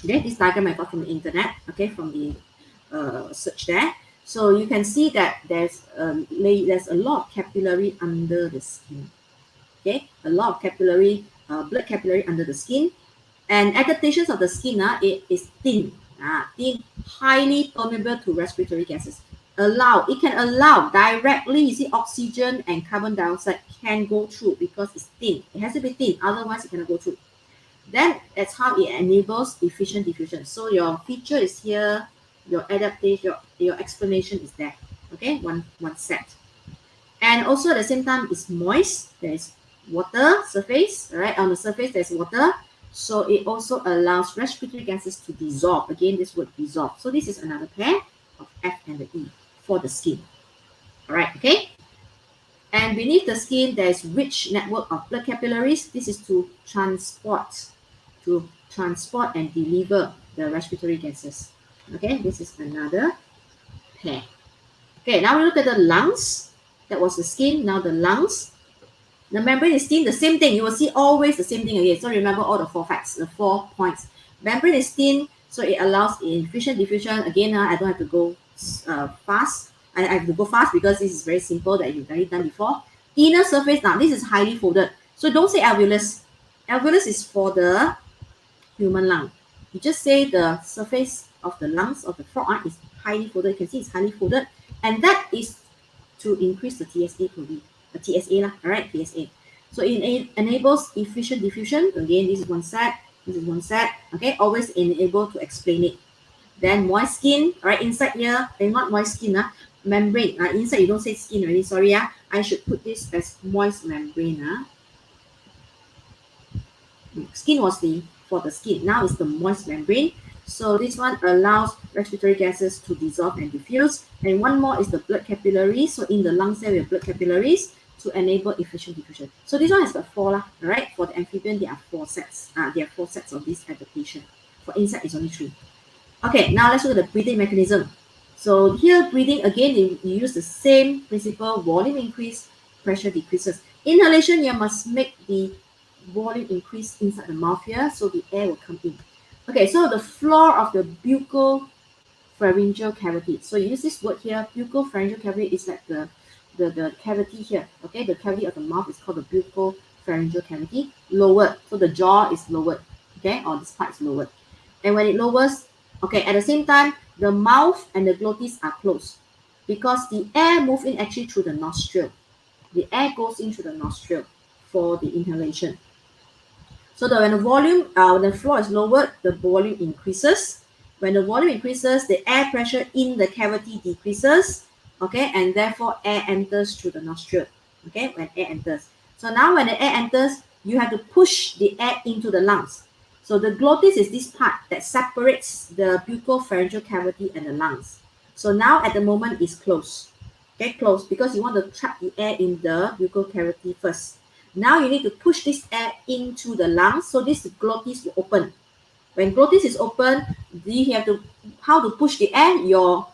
Okay, this diagram I got from the internet. Okay, from the search there. So you can see that there's a lot of capillary under the skin. Okay, a lot of capillary, blood capillary under the skin. And adaptations of the skin, it is thin, thin, highly permeable to respiratory gases. It can allow directly, you see, oxygen and carbon dioxide can go through because it's thin. It has to be thin, otherwise it cannot go through. Then that's how it enables efficient diffusion. So your feature is here, your adaptation, your explanation is there. Okay, one set. And also at the same time, it's moist. There is water surface, right? On the surface, there's water. So it also allows respiratory gases to dissolve. Again, this word dissolve. So this is another pair of F and the E for the skin. All right, okay? And beneath the skin, there's rich network of blood capillaries. This is to transport and deliver the respiratory gases. Okay, this is another pair. Okay, now we look at the lungs. That was the skin, now the lungs. The membrane is thin, the same thing. You will see always the same thing again. So remember all the 4 facts, the 4 points. Membrane is thin, so it allows efficient diffusion. Again, I don't have to go fast. I have to go fast because this is very simple that you've already done before. Inner surface, now this is highly folded. So don't say alveolus. Alveolus is for the human lung. You just say the surface of the lungs of the frog is highly folded. You can see it's highly folded. And that is to increase the TSA protein. TSA lah, alright, TSA. So it enables efficient diffusion. Again, this is one set, this is one set. Okay, always enable to explain it. Then moist skin, alright, inside here, not moist skin, membrane. Inside you don't say skin already, sorry. I should put this as moist membrane. Skin was for the skin. Now it's the moist membrane. So this one allows respiratory gases to dissolve and diffuse. And one more is the blood capillaries. So in the lungs there we have blood capillaries to enable efficient diffusion. So this one has got 4 right? For the amphibian there are 4 sets. There are 4 sets of this adaptation. For insect it's only 3. Okay, now let's look at the breathing mechanism. So here breathing again, you use the same principle, volume increase, pressure decreases. Inhalation, you must make the volume increase inside the mouth here, so the air will come in. Okay, so the floor of the buccal pharyngeal cavity. So you use this word here, buccal pharyngeal cavity is like the cavity here. Okay, the cavity of the mouth is called the buccal pharyngeal cavity. Lowered, so the jaw is lowered. Okay, or this part is lowered. And when it lowers, okay, at the same time, the mouth and the glottis are closed because the air moves in actually through the nostril. The air goes into the nostril for the inhalation. So that when the floor is lowered, the volume increases. When the volume increases, the air pressure in the cavity decreases, okay, and therefore air enters through the nostril, okay, when air enters. So now when the air enters, you have to push the air into the lungs. So the glottis is this part that separates the buccal pharyngeal cavity and the lungs. So now at the moment it's closed, okay, closed because you want to trap the air in the buccal cavity first. Now you need to push this air into the lungs, so this glottis will open. When glottis is open, you have to how to push the air. Your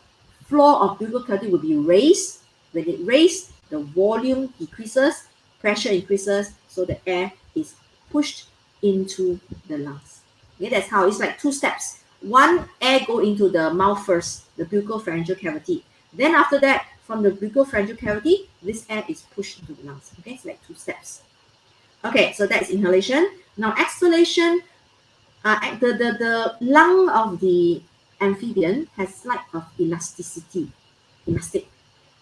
floor of buccal cavity will be raised. When it raised, the volume decreases, pressure increases, so the air is pushed into the lungs. Okay, that's how it's like 2 steps. One, air go into the mouth first, the buccal pharyngeal cavity. Then after that, from the buccal pharyngeal cavity, this air is pushed into the lungs. Okay, it's like 2 steps. Okay, so that's inhalation. Now exhalation, the lung of the amphibian has lack of elasticity, elastic.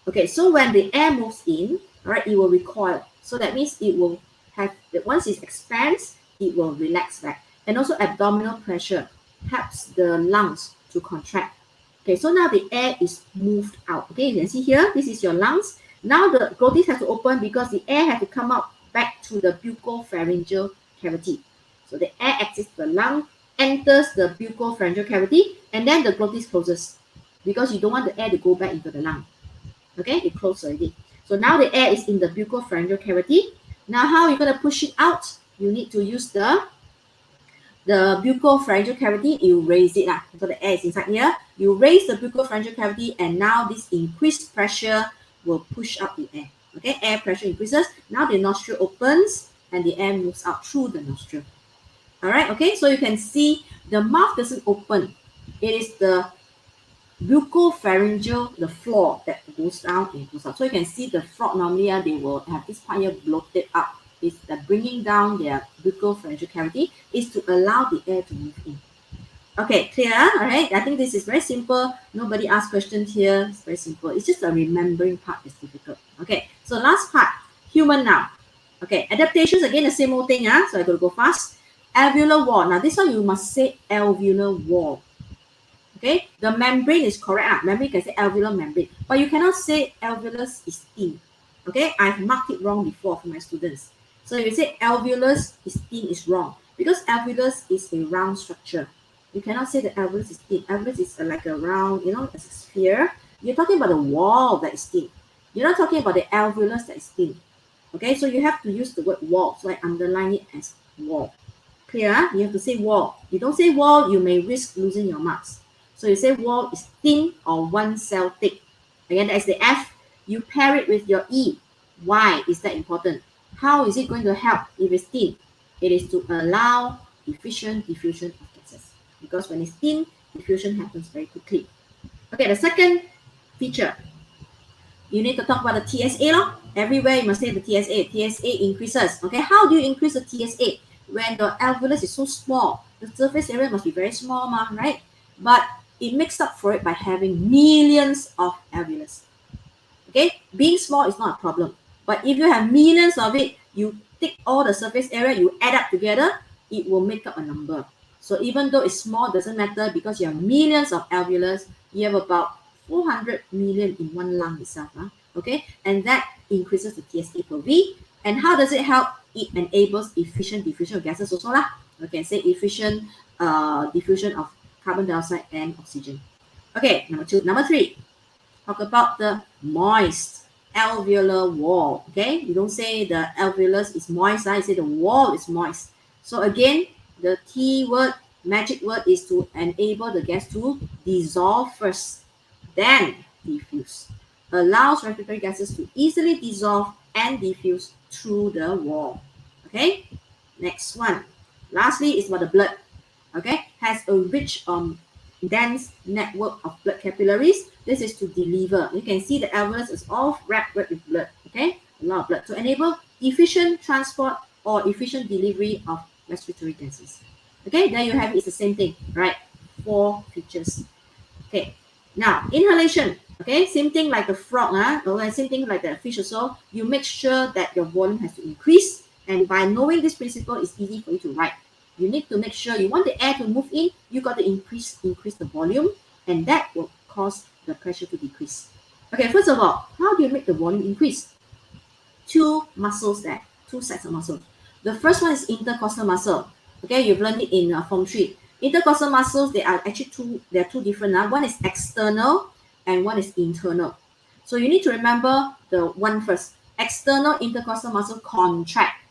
Okay, so when the air moves in, all right, it will recoil. So that means it will have, once it expands, it will relax back. And also abdominal pressure helps the lungs to contract. Okay, so now the air is moved out. Okay, you can see here, this is your lungs. Now the glottis has to open because the air has to come out back to the buccal pharyngeal cavity. So the air exits the lung, enters the buccal pharyngeal cavity, and then the glottis closes because you don't want the air to go back into the lung. Okay, it closed already. So now the air is in the buccal-pharyngeal cavity. Now how are you going to push it out? You need to use the buccal-pharyngeal cavity. You raise it. So the air is inside here. You raise the buccal-pharyngeal cavity, and now this increased pressure will push out the air. Okay, air pressure increases. Now the nostril opens and the air moves out through the nostril. All right, okay, so you can see the mouth doesn't open. It is the buccal-pharyngeal, the floor that goes down and goes up. So you can see the frog normally they will have this part here bloated up. It's the bringing down their buccal-pharyngeal cavity is to allow the air to move in. Okay, clear? All right, I think this is very simple. Nobody asked questions here. It's very simple. It's just the remembering part that's difficult. Okay, so last part, human now. Okay, adaptations, again, the same old thing. So I got to go fast. Alveolar wall. Now, this one you must say alveolar wall. Okay, the membrane is correct. Membrane, you can say alveolar membrane, but you cannot say alveolus is thin. Okay, I've marked it wrong before for my students. So if you say alveolus is thin, is wrong because alveolus is a round structure. You cannot say the alveolus is thin. Alveolus is like a round, a sphere. You're talking about the wall that is thin. You're not talking about the alveolus that is thin. Okay, so you have to use the word wall. So I underline it as wall. Clear? You have to say wall. You don't say wall, you may risk losing your marks. So you say wall is thin or one cell thick. Again, that is the F. You pair it with your E. Why is that important? How is it going to help if it's thin? It is to allow efficient diffusion of gases. Because when it's thin, diffusion happens very quickly. Okay, the second feature. You need to talk about the TSA. Everywhere you must say the TSA. TSA increases. Okay, how do you increase the TSA? When the alveolus is so small, the surface area must be very small, right? But it makes up for it by having millions of alveolus. Okay, being small is not a problem. But if you have millions of it, you take all the surface area, you add up together, it will make up a number. So even though it's small, doesn't matter because you have millions of alveolus. You have about 400 million in one lung itself. Okay, and that increases the TSA per V. And how does it help? It enables efficient diffusion of gases also. Okay, say efficient diffusion of carbon dioxide and oxygen. Okay, number 2. Number 3, talk about the moist alveolar wall. Okay, you don't say the alveolus is moist, you say the wall is moist. So again, the key word, magic word is to enable the gas to dissolve first, then diffuse. Allows respiratory gases to easily dissolve and diffuse through the wall. Okay, next one. Lastly is about the blood. Okay, has a rich dense network of blood capillaries. This is to deliver. You can see the alveolus is all wrapped with blood. Okay, a lot of blood to enable efficient transport or efficient delivery of respiratory gases. Okay, there you have it. It's the same thing, right? 4 features. Okay, now inhalation. Okay, same thing like the frog, same thing like the fish also. You make sure that your volume has to increase, and by knowing this principle, it's easy for you to write. You need to make sure you want the air to move in, you got to increase the volume, and that will cause the pressure to decrease. Okay, first of all, how do you make the volume increase? 2 muscles there, 2 sets of muscles. The first one is intercostal muscle. Okay, you've learned it in Form 3. Intercostal muscles, they are actually two different. One is external and one is internal. So you need to remember the one first. External intercostal muscle contract.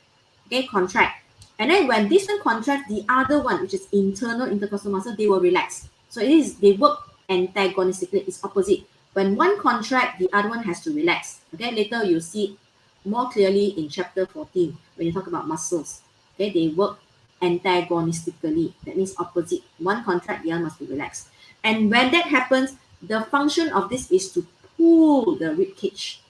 Okay, contract. And then when this one contracts, the other one, which is internal intercostal muscle, they will relax. So they work antagonistically. It's opposite. When one contract, the other one has to relax. Okay, later you'll see more clearly in chapter 14 when you talk about muscles. Okay, they work antagonistically. That means opposite. One contract, the other must be relaxed. And when that happens, the function of this is to pull the rib cage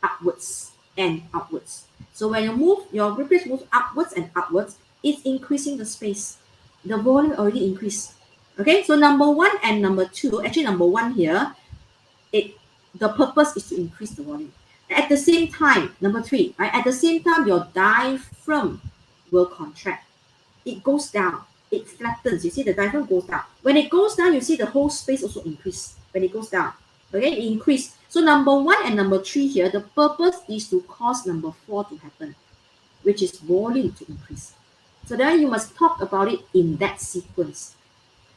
upwards and outwards. So when you move, your rib cage moves upwards and outwards, it's increasing the space. The volume already increased. Okay, so number 1 and number 2, actually number 1 here, the purpose is to increase the volume. At the same time, number 3, right? At the same time, your diaphragm will contract. It goes down. It flattens. You see the diaphragm goes down. When it goes down, you see the whole space also increase. When it goes down, okay, it increase. So number 1 and number 3 here, the purpose is to cause number 4 to happen, which is volume to increase. So then you must talk about it in that sequence.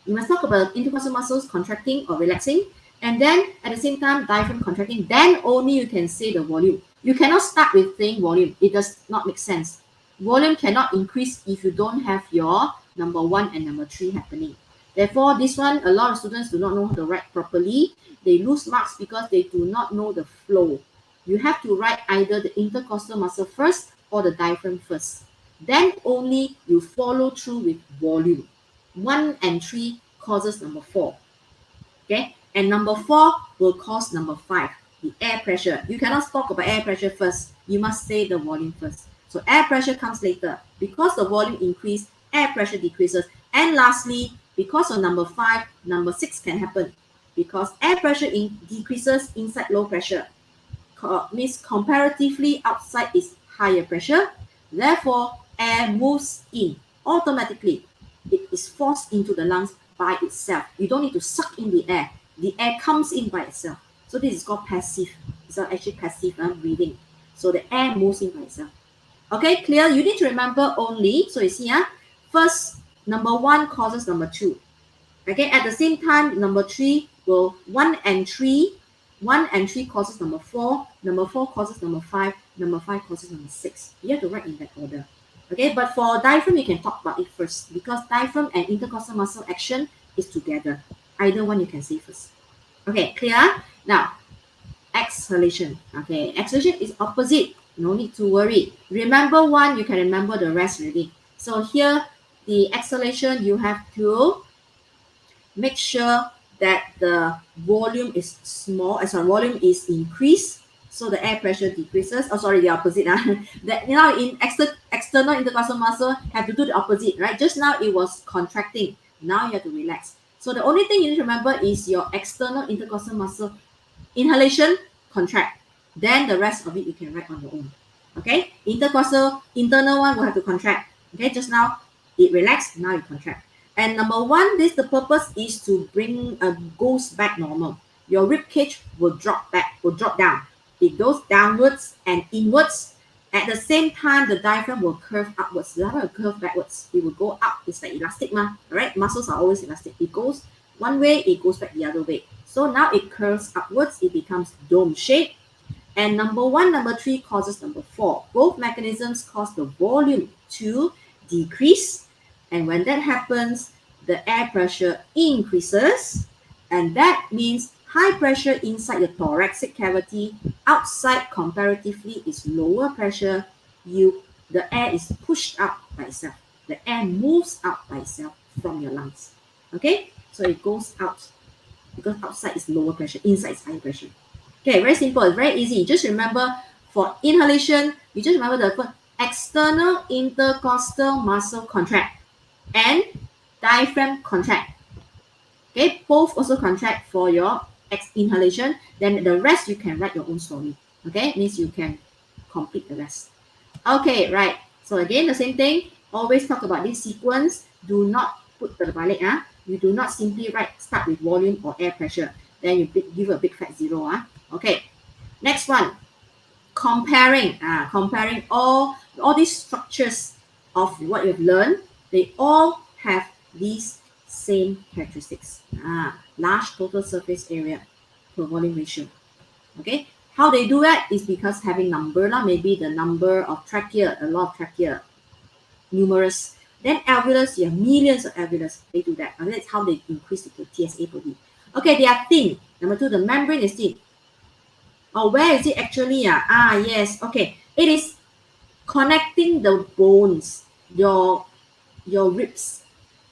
You must talk about intercostal muscles contracting or relaxing. And then at the same time, diaphragm contracting, then only you can say the volume. You cannot start with saying volume. It does not make sense. Volume cannot increase if you don't have your number 1 and number 3 happening. Therefore, this one, a lot of students do not know how to write properly. They lose marks because they do not know the flow. You have to write either the intercostal muscle first or the diaphragm first. Then only you follow through with volume. 1 and 3 causes number 4. Okay, and number 4 will cause number 5, the air pressure. You cannot talk about air pressure first. You must say the volume first. So air pressure comes later. Because the volume increase, air pressure decreases. And lastly, because of number 5, number 6 can happen. Because air pressure decreases inside low pressure. Means comparatively outside is higher pressure. Therefore, air moves in automatically. It is forced into the lungs by itself. You don't need to suck in the air. The air comes in by itself. So this is called passive. It's actually passive breathing. So the air moves in by itself. Okay, clear? You need to remember only. So you see, first, number 1 causes number 2. Okay, at the same time, number 3 will 1 and 3 causes number 4, number 4 causes number 5, number 5 causes number 6. You have to write in that order. Okay, but for diaphragm, you can talk about it first because diaphragm and intercostal muscle action is together. Either one you can say first. Okay, clear? Now, exhalation. Okay, exhalation is opposite. No need to worry. Remember one, you can remember the rest already. So here, the exhalation, you have to make sure that the volume is small, volume is increased, so the air pressure decreases. Oh, sorry, the opposite. That now in external intercostal muscle have to do the opposite, right? Just now it was contracting. Now you have to relax. So the only thing you need to remember is your external intercostal muscle inhalation, contract. Then the rest of it you can write on your own. Okay? Intercostal, internal one will have to contract. Okay, just now it relaxed, now you contract. And number 1, the purpose is to bring goes back normal. Your rib cage will drop down. It goes downwards and inwards. At the same time, the diaphragm will curve upwards. The diaphragm will curve backwards. It will go up. It's like elastic, right? Muscles are always elastic. It goes one way, it goes back the other way. So now it curves upwards. It becomes dome shape. And number 1, number 3 causes number 4. Both mechanisms cause the volume to decrease. And when that happens, the air pressure increases. And that means high pressure inside the thoracic cavity. Outside, comparatively, is lower pressure. The air is pushed out by itself. The air moves out by itself from your lungs. Okay? So it goes out. Because outside is lower pressure, inside is high pressure. Okay, very simple. It's very easy. Just remember, for inhalation, you just remember the external intercostal muscle contract and diaphragm contract. Okay, both also contract for your inhalation. Then the rest you can write your own story. Okay, means you can complete the rest. Okay, right. So again, the same thing. Always talk about this sequence. Do not put the balik. You do not simply start with volume or air pressure. Then you give a big fat 0. Okay. Next one. Comparing. Comparing all these structures of what you've learned. They all have these same characteristics. Large total surface area per volume ratio. Okay. How they do that is because having number, maybe the number of trachea, a lot of trachea, numerous. Then alveolus, you have millions of alveolus. They do that. And that's how they increase the TSA per beat. Okay, they are thin. Number 2, the membrane is thin. Where is it actually? Yes. Okay. It is connecting the bones, your ribs.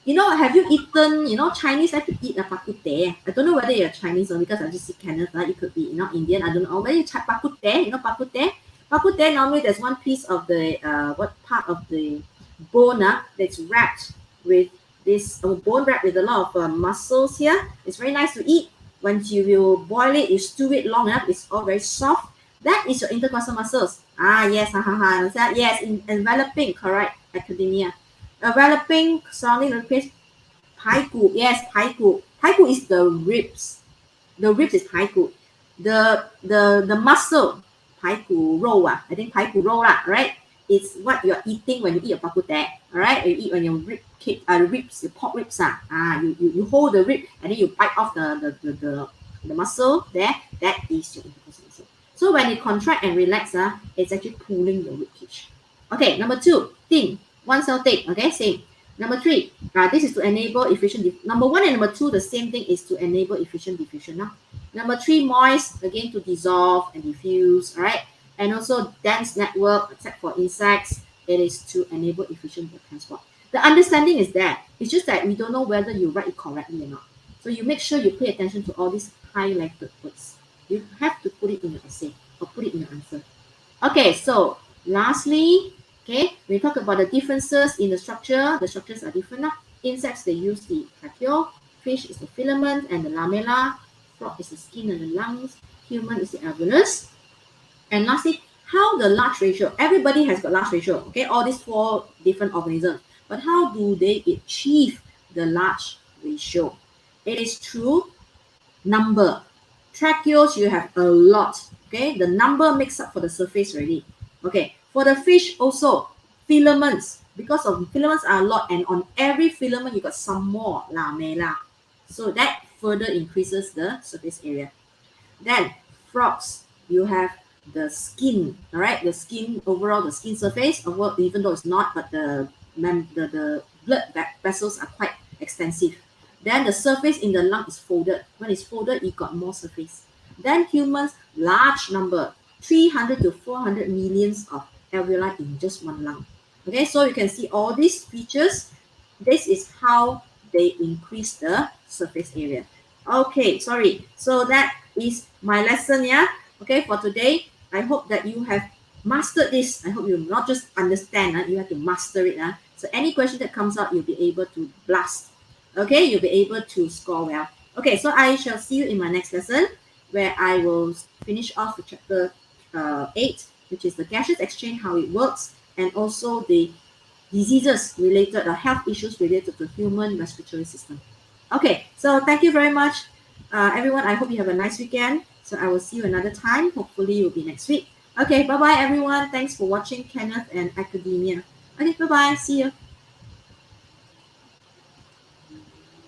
Have you eaten, Chinese like to eat a bak kut teh. I don't know whether you're Chinese or because I just see Canada, it could be, Indian. I don't know. Whether you try bak kut teh, bak kut teh? Bak kut teh, normally there's one piece of the, what part of the bone that's wrapped with this bone wrapped with a lot of muscles here. It's very nice to eat. Once you will boil it, you stew it long enough, it's all very soft. That is your intercostal muscles. Yes, yes, enveloping, correct, academia. Enveloping, surrounding the face, 排骨, yes, 排骨. 排骨 is the ribs. The ribs is 排骨. The muscle, 排骨肉, I think 排骨肉, right? It's what you're eating when you eat a bak kut teh, alright? You eat when your ribs, the pork ribs, you hold the rib and then you bite off the the muscle there, that is your intercostal muscle. So when it contract and relax, it's actually pulling the rib cage. Okay, number 2, thin, one cell thick. Okay, same. Number 3, this is to enable efficient. Number 1 and number 2, the same thing is to enable efficient diffusion. Number 3, moist, again to dissolve and diffuse. All right, and also dense network, except for insects, it is to enable efficient transport. The understanding is there. It's just that we don't know whether you write it correctly or not. So you make sure you pay attention to all these highlighted words. You have to put it in your essay or put it in your answer. Okay, so lastly, okay, we talk about the differences in the structure. The structures are different. Insects, they use the tracheole. Fish is the filament and the lamella. Frog is the skin and the lungs. Human is the alveolus. And lastly, how the large ratio. Everybody has got large ratio. Okay, all these 4 different organisms. But how do they achieve the large ratio? It is through number. Tracheoles, you have a lot. Okay, the number makes up for the surface already. Okay, for the fish also, filaments. Because of filaments are a lot, and on every filament you got some more lamella. So that further increases the surface area. Then frogs, you have the skin, all right, the skin, overall the skin surface, even though it's not, but the blood vessels are quite extensive. Then the surface in the lung is folded. When it's folded, you got more surface. Then humans, large number, 300 to 400 millions of alveoli in just one lung. Okay, so you can see all these features. This is how they increase the surface area. Okay, sorry. So that is my lesson, yeah? Okay, for today. I hope that you have mastered this. I hope you not just understand, you have to master it. So any question that comes out, you'll be able to blast. Okay, you'll be able to score well. Okay, so I shall see you in my next lesson, where I will finish off with chapter 8, which is the gaseous exchange, how it works, and also the diseases related, health issues related to human respiratory system. Okay, so thank you very much, everyone. I hope you have a nice weekend. So I will see you another time. Hopefully it will be next week. Okay, bye-bye, everyone. Thanks for watching Kenneth and Academia. Okay, bye-bye. See you.